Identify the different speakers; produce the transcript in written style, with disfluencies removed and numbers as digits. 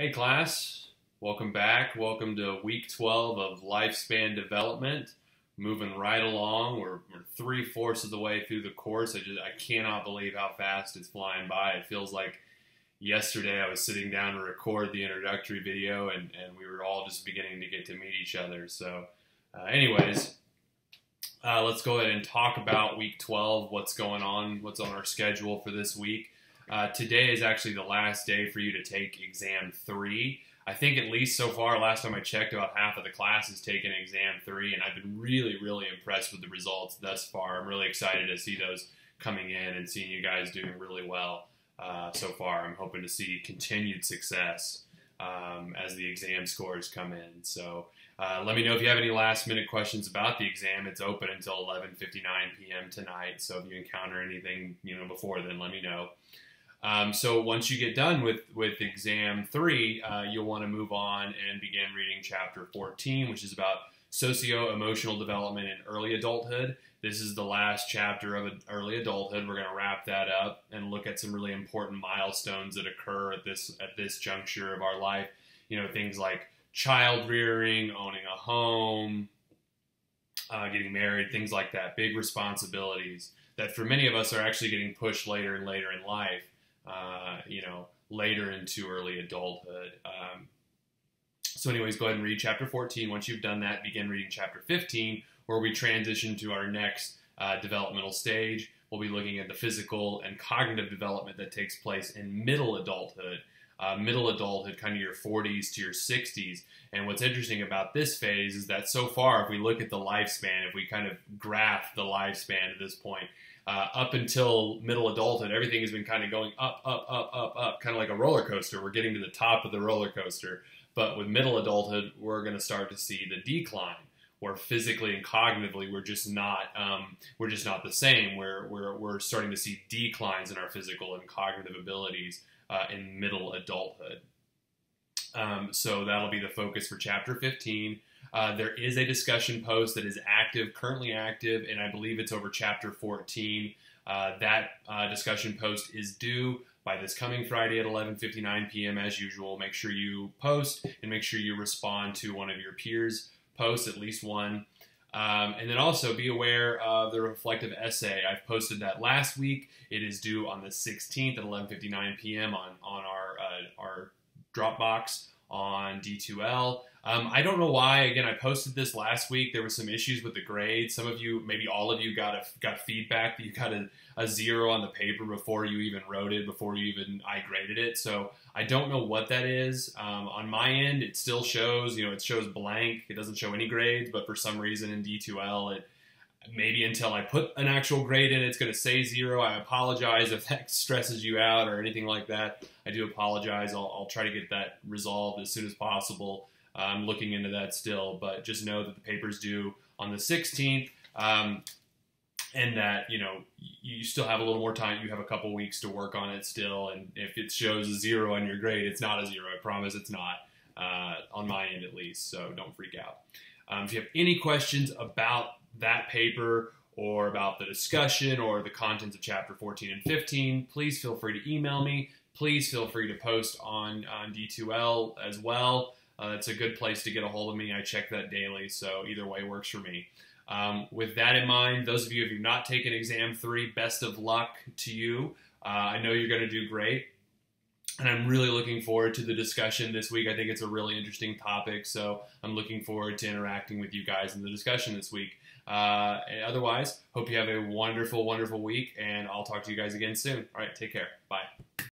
Speaker 1: Hey class, welcome back. Welcome to week 12 of lifespan development. Moving right along. We're 3/4 of the way through the course. I cannot believe how fast it's flying by. It feels like yesterday I was sitting down to record the introductory video and we were all just beginning to get to meet each other. So anyways, let's go ahead and talk about week 12, what's going on, what's on our schedule for this week. Today is actually the last day for you to take exam 3. I think at least so far, last time I checked, about half of the class has taken exam 3, and I've been really impressed with the results thus far. I'm really excited to see those coming in and seeing you guys doing really well so far. I'm hoping to see continued success as the exam scores come in. So let me know if you have any last minute questions about the exam. It's open until 11:59 p.m. tonight, so if you encounter anything before then, let me know. So once you get done with exam 3, you'll want to move on and begin reading chapter 14, which is about socio-emotional development in early adulthood. This is the last chapter of early adulthood. We're going to wrap that up and look at some really important milestones that occur at this juncture of our life. Things like child rearing, owning a home, getting married, things like that. Big responsibilities that for many of us are actually getting pushed later and later in life. Later into early adulthood. So anyways, go ahead and read chapter 14. Once you've done that, begin reading chapter 15, where we transition to our next developmental stage. We'll be looking at the physical and cognitive development that takes place in middle adulthood. Middle adulthood, kind of your 40s to your 60s. And what's interesting about this phase is that so far, if we look at the lifespan, if we kind of graph the lifespan at this point, up until middle adulthood, everything has been kind of going up, kind of like a roller coaster. We're getting to the top of the roller coaster. But with middle adulthood, we're going to start to see the decline, where physically and cognitively we're just not the same. We're starting to see declines in our physical and cognitive abilities in middle adulthood. So that'll be the focus for chapter 15. There is a discussion post that is currently active, and I believe it's over chapter 14. That discussion post is due by this coming Friday at 11:59 p.m. as usual. Make sure you post and make sure you respond to one of your peers' posts, at least one. And then also be aware of the reflective essay. I've posted that last week. It is due on the 16th at 11:59 p.m. on our Dropbox on D2L. I don't know why. Again, I posted this last week. There were some issues with the grade. Some of you, maybe all of you, got feedback that you got a 0 on the paper before you even wrote it, before I graded it. So I don't know what that is. On my end, it still shows, it shows blank. It doesn't show any grades, but for some reason in D2L, maybe until I put an actual grade in, it's going to say 0. I apologize if that stresses you out or anything like that. I do apologize. I'll try to get that resolved as soon as possible. I'm looking into that still, but just know that the paper's due on the 16th, and that, you still have a little more time. You have a couple weeks to work on it still, and if it shows a 0 on your grade, it's not a 0. I promise it's not, on my end at least, so don't freak out. If you have any questions about that paper or about the discussion or the contents of chapter 14 and 15, please feel free to email me. Please feel free to post on D2L as well. It's a good place to get a hold of me. I check that daily, so either way works for me. With that in mind, those of you who have not taken exam 3, best of luck to you. I know you're going to do great, and I'm really looking forward to the discussion this week. I think it's a really interesting topic, so I'm looking forward to interacting with you guys in the discussion this week. Otherwise, hope you have a wonderful week, and I'll talk to you guys again soon. All right, take care. Bye.